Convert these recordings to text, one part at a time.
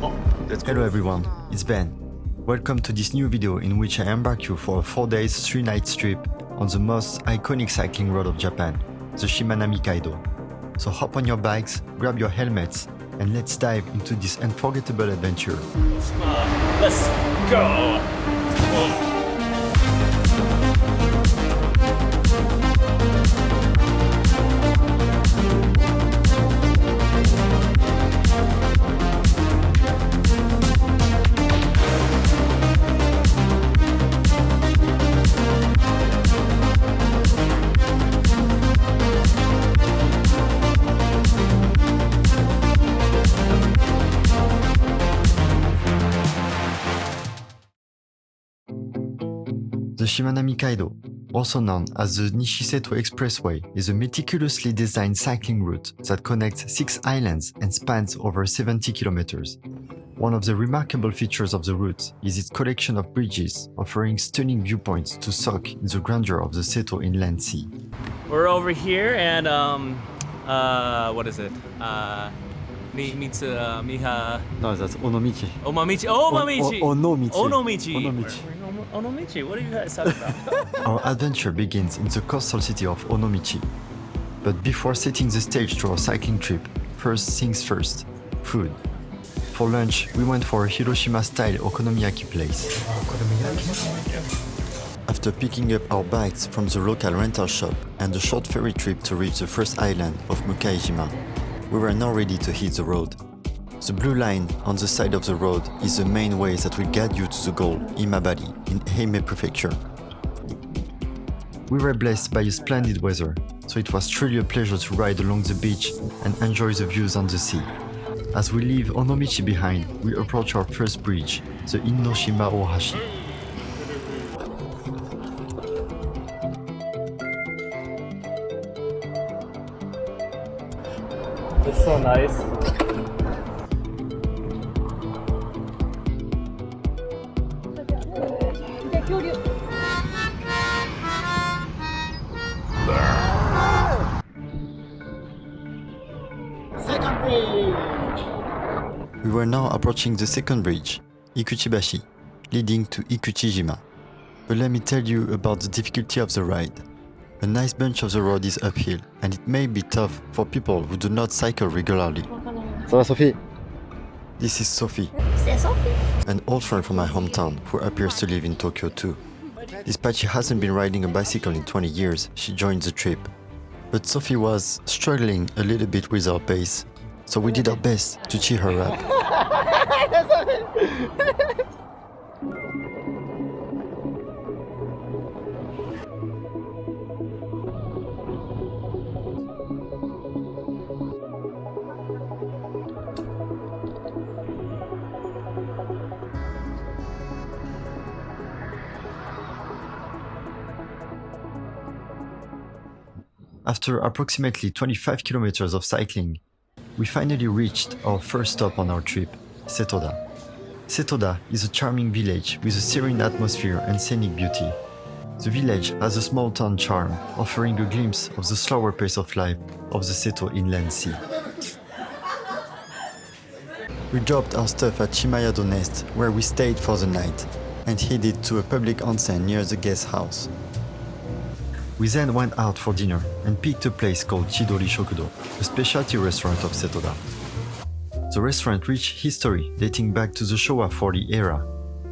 Hello everyone, it's Ben. Welcome to this new video in which I embark you for a 4 days, 3 nights trip on the most iconic cycling road of Japan, the SHIMANAMIKAIDO. So hop on your bikes, grab your helmets, and let's dive into this unforgettable adventure. Let's go! The SHIMANAMIKAIDO, also known as the Nishiseto Expressway, is a meticulously designed cycling route that connects 6 islands and spans over 70 kilometers. One of the remarkable features of the route is its collection of bridges, offering stunning viewpoints to soak in the grandeur of the Seto Inland Sea. We're over here and what is it? Miha... No, that's Onomichi. Omamichi. Omamichi! Onomichi. Onomichi. Onomichi. Onomichi, what are you guys talking about? Our adventure begins in the coastal city of Onomichi. But before setting the stage to our cycling trip, first things first, food. For lunch, we went for a Hiroshima-style okonomiyaki place. After picking up our bikes from the local rental shop and a short ferry trip to reach the first island of Mukaijima, we were now ready to hit the road. The blue line on the side of the road is the main way that will guide you to the goal, Imabari, in Ehime Prefecture. We were blessed by a splendid weather, so it was truly a pleasure to ride along the beach and enjoy the views on the sea. As we leave Onomichi behind, we approach our first bridge, the Okunoshima Ohashi. It's so nice. We were now approaching the second bridge, Ikuchibashi, leading to Ikuchijima. But let me tell you about the difficulty of the ride. A nice bunch of the road is uphill, and it may be tough for people who do not cycle regularly. Ça va, Sophie? This is Sophie, C'est Sophie. an old friend from my hometown who appears to live in Tokyo too. Despite she hasn't been riding a bicycle in 20 years, she joined the trip. But Sophie was struggling a little bit with our pace, so we did our best to cheer her up. After approximately 25 kilometers of cycling, we finally reached our first stop on our trip, Setoda. Setoda is a charming village with a serene atmosphere and scenic beauty. The village has a small town charm, offering a glimpse of the slower pace of life of the Seto Inland Sea. We dropped our stuff at Shimayado Nest, where we stayed for the night, and headed to a public onsen near the guest house. We then went out for dinner and picked a place called Chidori Shokudo, a specialty restaurant of Setoda. The restaurant rich history dating back to the Showa 40 era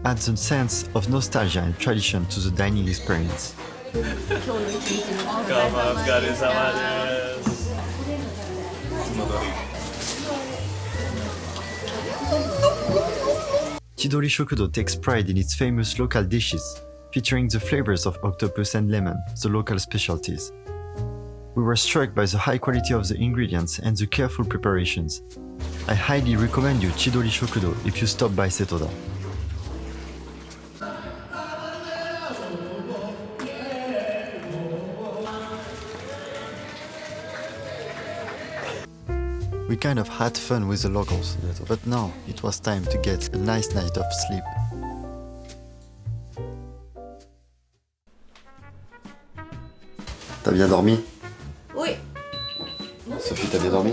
adds a sense of nostalgia and tradition to the dining experience. Chidori Shokudo takes pride in its famous local dishes, featuring the flavors of octopus and lemon, the local specialties. We were struck by the high quality of the ingredients and the careful preparations. I highly recommend you Chidori Shokudo if you stop by Setoda. We kind of had fun with the locals, but now it was time to get a nice night of sleep. T'as bien dormi? Oui. Sophie, t'as bien dormi?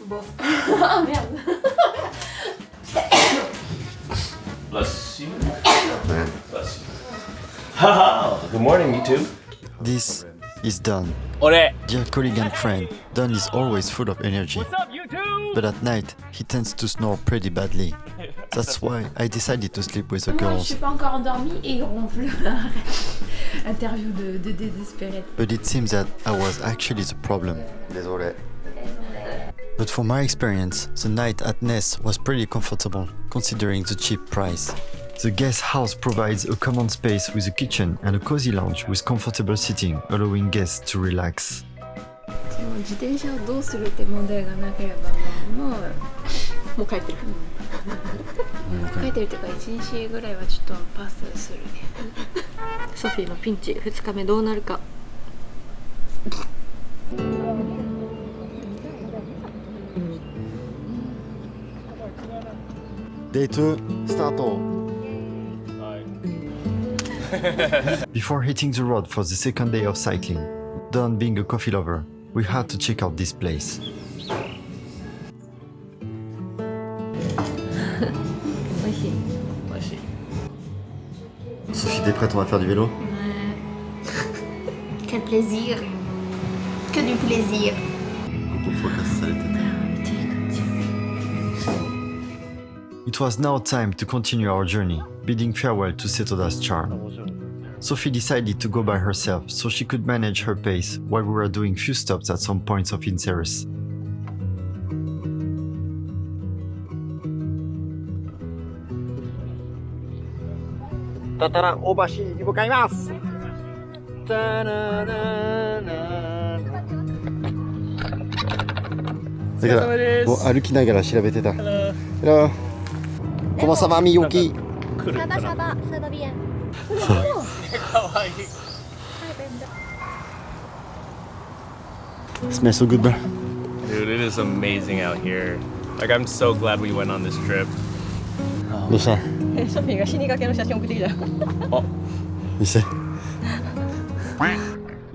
Bof. Ah merde. Good morning, you two. This is Don. Ore! Dear colleague and friend, Don is always full of energy. What's up, YouTube? But at night, he tends to snore pretty badly. That's why I decided to sleep with the Moi, je girls. suis pas encore endormie et il ronfle. Interview de désespérée. But it seems that I was actually the problem. Désolé. But from my experience, the night at Ness was pretty comfortable, considering the cheap price. The guest house provides a common space with a kitchen and a cozy lounge with comfortable seating, allowing guests to relax. 自転車をどうするって問題がなければもう帰ってる。帰ってるっていうか1日ぐらいはちょっとパスするね。ソフィーのピンチ2日目どうなるか。Day 2, start. Before hitting the road for the second day of cycling, Don being a coffee lover, we had to check out this place. Sophie, t'es prête, on va faire du vélo? Ouais. Quel plaisir. Que du plaisir. It was now time to continue our journey, bidding farewell to Setoda's charm. Sophie decided to go by herself so she could manage her pace while we were doing few stops at some points of interest. Tatara Obashi に向かいます。お疲れ様です。歩きながら調べてた。Hello. Comment ça va, Miyuki? サバサバ、サバビアン。かわいい。 Smells so good, bro. Dude, it is amazing out here. Like, I'm so glad we went on this trip. どうした？ソフィーが死にかけの写真送ってきたよ。見せ。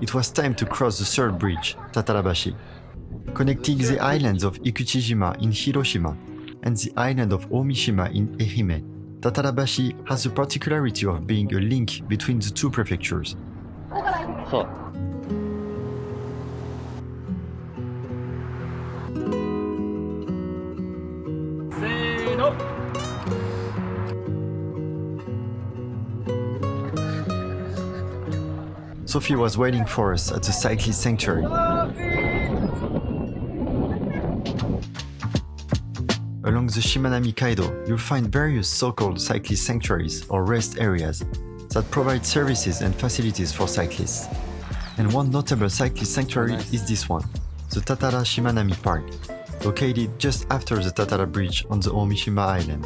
It was time to cross the third bridge, Tatarabashi, connecting the islands of Ikuchijima in Hiroshima and the island of Omishima in Ehime. Tatarabashi has the particularity of being a link between the two prefectures. そう。 せーの。 Sophie was waiting for us at the cyclist sanctuary. Along the Shimanamikaido, you'll find various so-called cyclist sanctuaries or rest areas that provide services and facilities for cyclists. And one notable cyclist sanctuary is this one, the Tatara Shimanami Park, located just after the Tatara Bridge on the Omishima Island.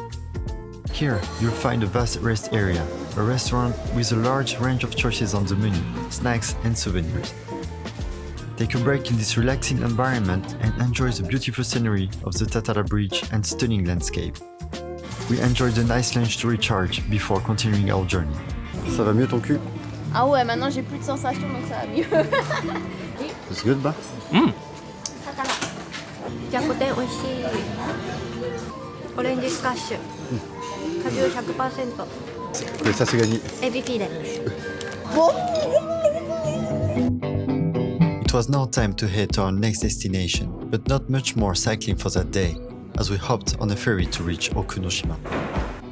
Here, you'll find a vast rest area, a restaurant with a large range of choices on the menu, snacks and souvenirs. Take a break in this relaxing environment and enjoy the beautiful scenery of the Tatara Bridge and stunning landscape. We enjoyed a nice lunch to recharge before continuing our journey. Ça va mieux ton cul? Ah ouais, maintenant j'ai plus de sensations donc ça va mieux. It's good, ba? じゃこ天美味しい。オレンジスカッシュ。果汁 100%。これさすがに。ABP で。 It was now time to head to our next destination, but not much more cycling for that day, as we hopped on a ferry to reach Okunoshima.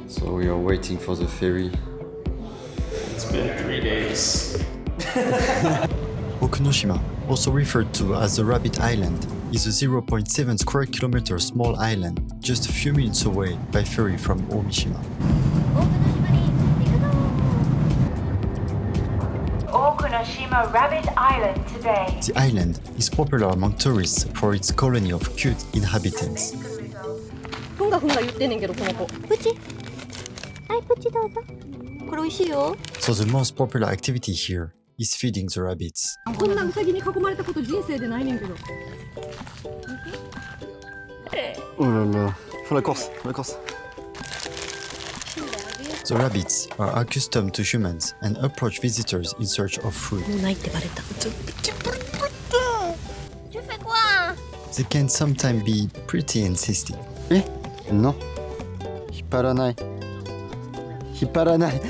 So we are waiting for the ferry. It's been 3 days. Okunoshima, also referred to as the Rabbit Island, is a 0.7 square kilometer small island just a few minutes away by ferry from Omishima. Okunoshima Rabbit Island today. The island is popular among tourists for its colony of cute inhabitants. ふんがふんが言ってんねんけどこの子。プチ。はい、プチどうぞ。これ美味しいよ。 So the most popular activity here is feeding the rabbits. こんなウサギに囲まれたこと人生でないねんけど。 Oh là là. Faut la course, faut la course. The rabbits are accustomed to humans and approach visitors in search of food. もうないってバレた。 Tu fais quoi? They can sometimes be pretty insisting. Eh? Non. 引っ張らない。引っ張らない。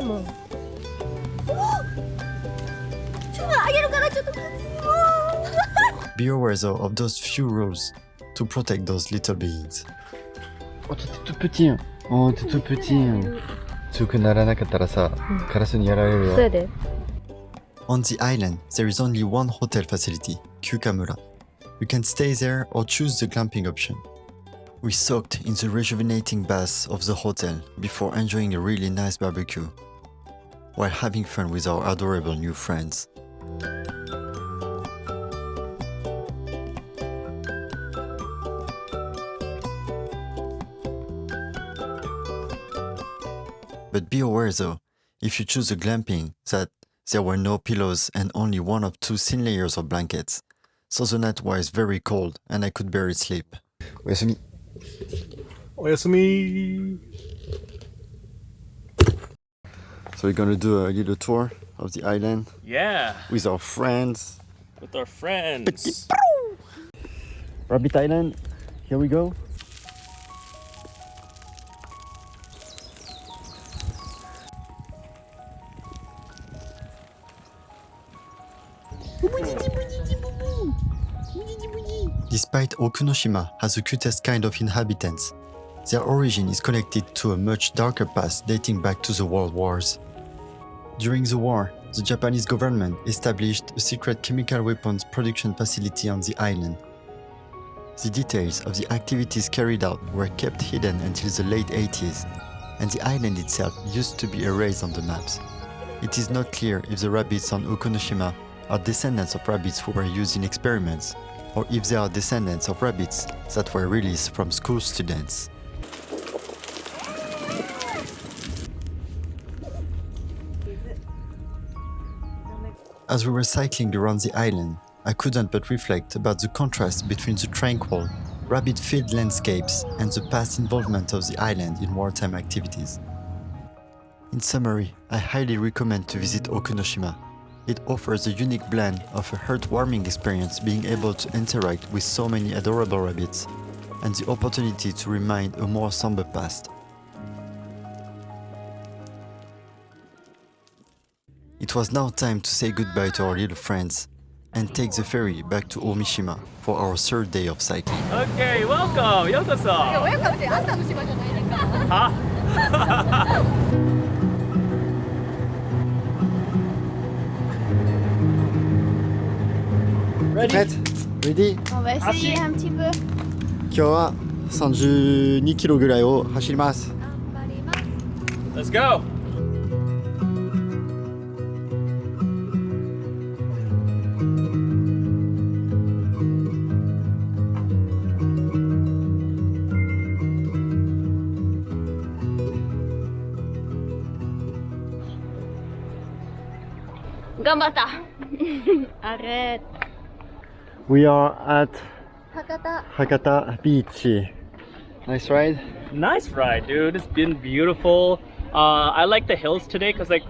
もん。Be aware though of those few rules to protect those little beings. Oh, t'es tout petit. Hein. Oh, t'es tout petit. Hein. 強くならなかったらさ、カラスにやられるよ。そうやで。 On the island, there is only one hotel facility, Kyukamura. You can stay there or choose the glamping option. We soaked in the rejuvenating baths of the hotel before enjoying a really nice barbecue, while having fun with our adorable new friends. But be aware though, if you choose the glamping, that there were no pillows and only one of two thin layers of blankets, so the night was very cold and I could barely sleep. おやすみ。おやすみ. So we're gonna do a little tour of the island Yeah, with our friends. with our friends. Rabbit Island, here we go. Despite Okunoshima has the cutest kind of inhabitants, their origin is connected to a much darker past dating back to the World Wars. During the war, the Japanese government established a secret chemical weapons production facility on the island. The details of the activities carried out were kept hidden until the late 80s, and the island itself used to be erased on the maps. It is not clear if the rabbits on Okunoshima are descendants of rabbits who were used in experiments, or if they are descendants of rabbits that were released from school students. As we were cycling around the island, I couldn't but reflect about the contrast between the tranquil, rabbit-filled landscapes and the past involvement of the island in wartime activities. In summary, I highly recommend to visit Okunoshima. It offers a unique blend of a heartwarming experience being able to interact with so many adorable rabbits, and the opportunity to remind a more somber past. It was now time to say goodbye to our little friends and take the ferry back to Omishima for our third day of cycling. Okay, welcome. Yokoso. 親からってあんたの島じゃないねんから Huh? Prête? Ready? On va essayer un petit peu. 今日は32キロぐらいを走ります。 Let's go. Gambata. Arrête. We are at Hakata. Hakata Beach. Nice ride. Nice ride, dude. It's been beautiful. I like the hills today because like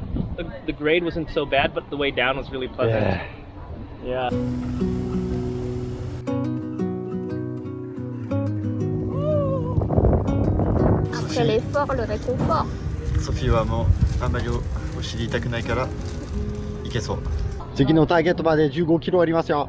the grade wasn't so bad, but the way down was really pleasant. Yeah. Après l'effort, le réconfort. ソフィーはもうあんまりお尻痛くないからいけそう。次のターゲットまで15キロありますよ。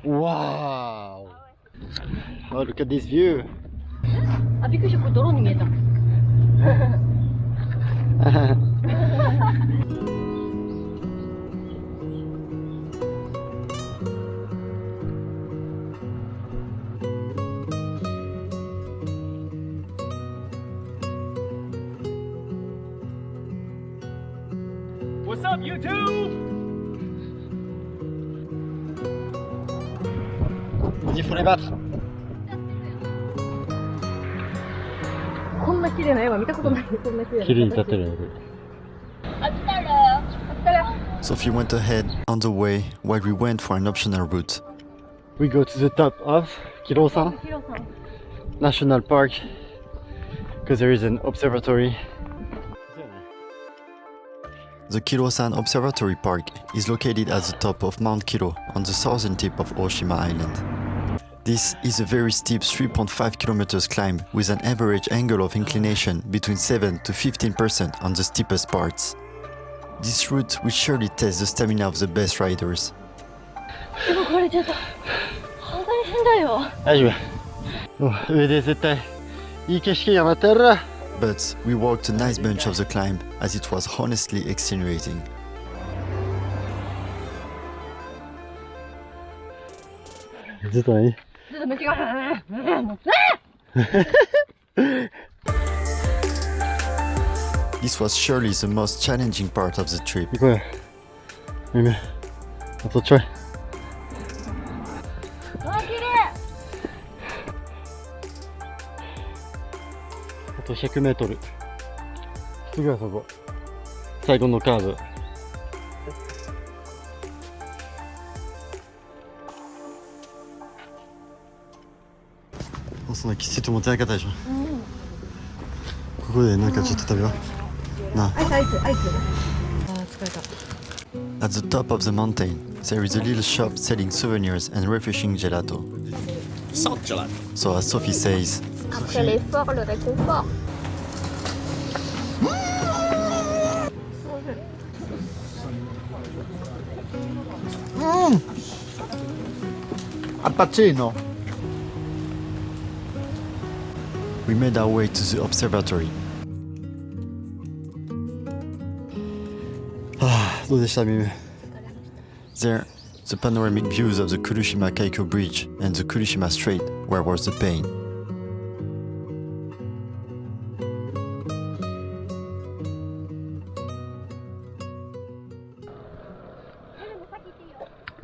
Wow! Oh, look at this view! あ、びっくりした。これドローンに見えた。What's up, YouTube? Il faut les battre. こんな綺麗な絵は見たことない。こんな綺麗な。綺麗に立ってる。Sophie went ahead on the way while we went for an optional route. We go to the top of Kirosan National Park because there is an observatory The Kiro-san Observatory Park is located at the top of Mount Kiro on the southern tip of Oshima Island. This is a very steep 3.5 kilometers climb with an average angle of inclination between 7 to 15% on the steepest parts. This route will surely test the stamina of the best riders. でもこれちょっと本当に変だよ。大丈夫。もう上で絶対いい景色が待ってる。But we walked a nice bunch of the climb as it was honestly extenuating. ずっと何？ちょっと間違えた。This was surely the most challenging part of the trip. 行こうよ。めめ。あとちょい。あ、綺麗。あと100メートル。すぐあそこ。最後のカーブ。そんなきついと思ってなかったでしょ。ここでなんかちょっと食べよう。なあ。アイスアイスアイス。あー疲れた。At the top of the mountain, there is a little shop selling souvenirs and refreshing gelato. Salt gelato. So as Sophie says, Après l'effort, le réconfort. Appacino. we made our way to the observatory. どうでしたミミ？ There, the panoramic views of the Okunoshima Kaiko Bridge and the Okunoshima Strait were worth the pain.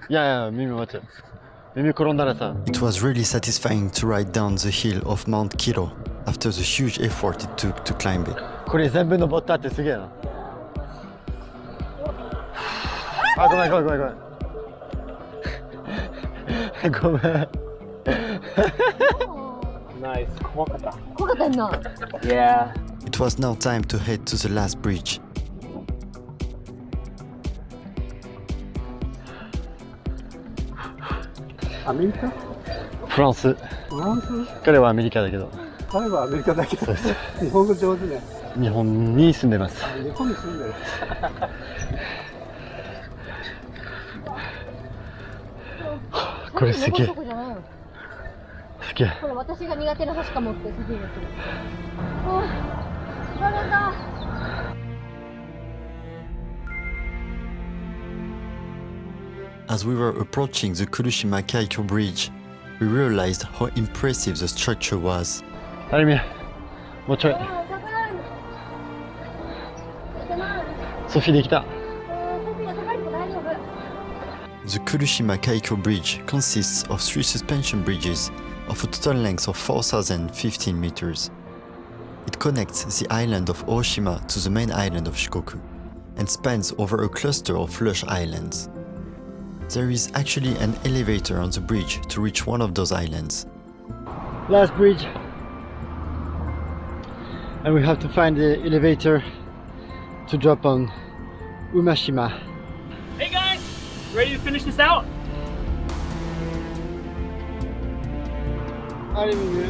いやいや、ミミ待って。ミミ転んだらさ。It was really satisfying to ride down the hill of Mount Kiro after the huge effort it took to climb it. これ全部登ったってすげえな。あ、ごめんごめんごめんごめん。ごめん。Nice. 怖かった。怖かったな。Yeah. It was now time to head to the last bridge. アメリカ？フランス。フランス？彼はアメリカだけど。彼はアメリカだけど。日本語上手ね。日本に住んでます。日本に住んでる。これすげえ。ここじゃないよ。すげえ。これ私が苦手な橋かもってすげえやってる。あ、疲れた。As we were approaching the Okunoshima Kaiko Bridge, we realized how impressive the structure was. はいみ、もうちょい。ソフィできた。The Okunoshima Kaiko Bridge consists of 3 suspension bridges of a total length of 4,015 meters. It connects the island of Oshima to the main island of Shikoku and spans over a cluster of lush islands. There is actually an elevator on the bridge to reach one of those islands. Last bridge. And we have to find the elevator to drop on Umashima. Hey guys, ready to finish this out? あれ見る？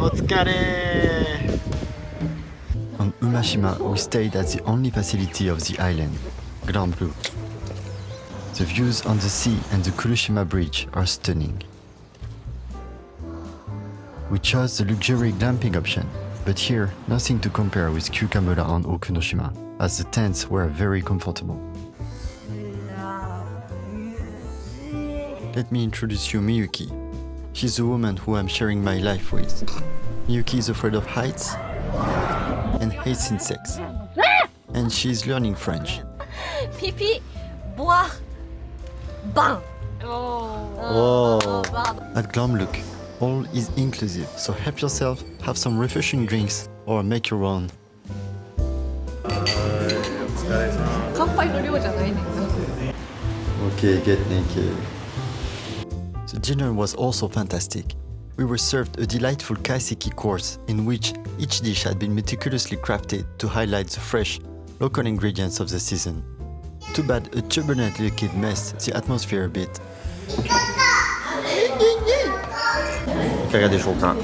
お疲れ。 On Umashima, we stayed at the only facility of the island, Grand Blue. The views on the sea and the Okunoshima Bridge are stunning. We chose the luxury glamping option, but here, nothing to compare with Kyukamura on Okunoshima, as the tents were very comfortable. Let me introduce you Miyuki. She's the woman who I'm sharing my life with. Miyuki is afraid of heights and hates insects. And she's learning French. Pipi, bois, bang. Oh. At Glamlook, all is inclusive, so help yourself, have some refreshing drinks, or make your own. 乾杯の量じゃないねんな。 Okay, get naked. The dinner was also fantastic. We were served a delightful kaiseki course in which each dish had been meticulously crafted to highlight the fresh, local ingredients of the season. Too bad a turbulent liquid messed the atmosphere a bit. いかがでしょうか。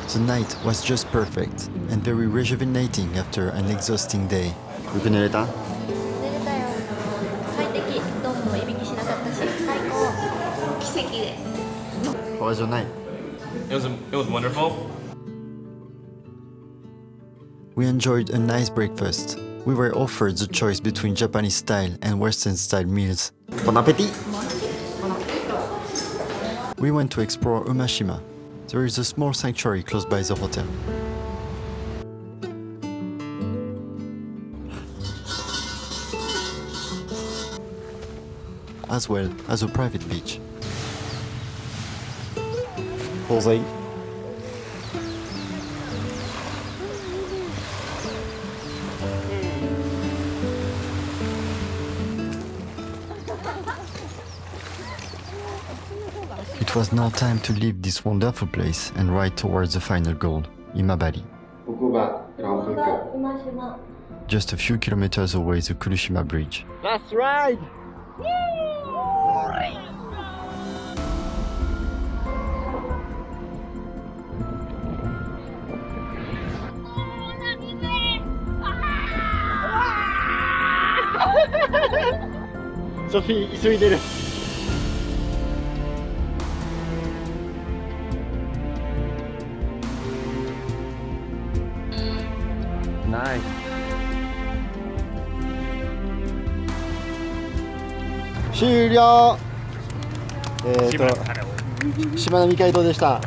The night was just perfect and very rejuvenating after an exhausting day. よく寝れた？寝れたよ。快適。どんもいびきしなかったし、最高。奇跡です。 How was your night? It was wonderful. We enjoyed a nice breakfast. We were offered the choice between Japanese style and Western style meals. Bon appétit! We went to explore Okunoshima. There is a small sanctuary close by the hotel. As well as a private beach. Bullseye. It was now time to leave this wonderful place and ride towards the final goal, Imabari. ここがグランプーク。今島。 Just a few kilometers away the Okunoshima Bridge. Last ride! Sophie, 急いでる。ナイス。終了。しまなみ海道でした。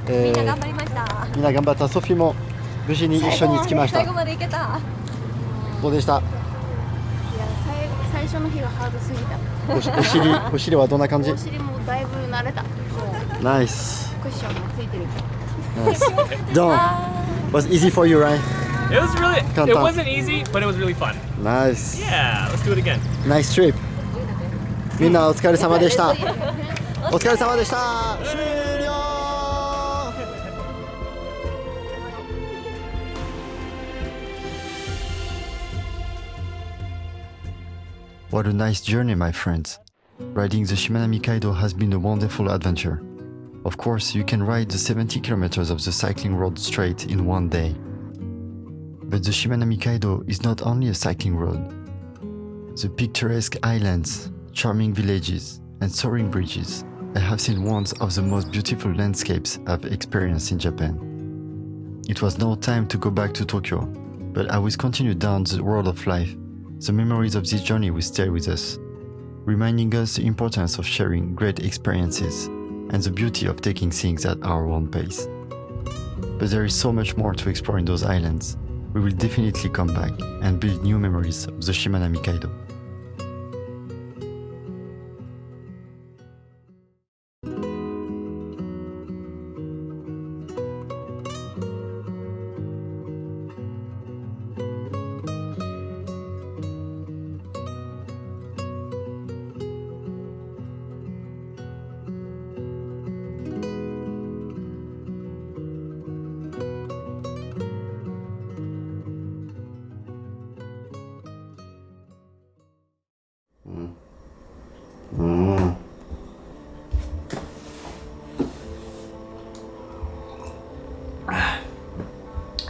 みんな頑張りました。みんな頑張った。ソフィーも無事に一緒に着きました。最後まで行けた。どうでした？いや最初の日がハードすぎた。お尻はどんな感じ？お尻もだいぶ慣れた。もうナイス。クッションもついてる。ナイス。Done. Was easy for you, right? It was really. Can't It talk. wasn't easy, but it was really fun. Nice. Yeah, let's do it again. Nice trip. みんなお疲れ様でした。お疲れ様でした。終了。What a nice journey, my friends. Riding the SHIMANAMIKAIDO has been a wonderful adventure. Of course, you can ride the 70 kilometers of the cycling road straight in one day. But the SHIMANAMIKAIDO is not only a cycling road. The picturesque islands, charming villages, and soaring bridges, I have seen one of the most beautiful landscapes I've experienced in Japan. It was now time to go back to Tokyo, but I will continue down the road of life. The memories of this journey will stay with us, reminding us the importance of sharing great experiences and the beauty of taking things at our own pace. But there is so much more to explore in those islands. We will definitely come back and build new memories of the SHIMANAMIKAIDO.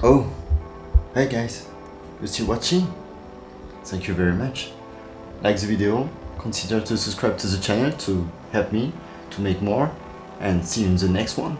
Oh, hey guys, you still watching? Thank you very much. Like the video, consider to subscribe to the channel to help me to make more, and see you in the next one.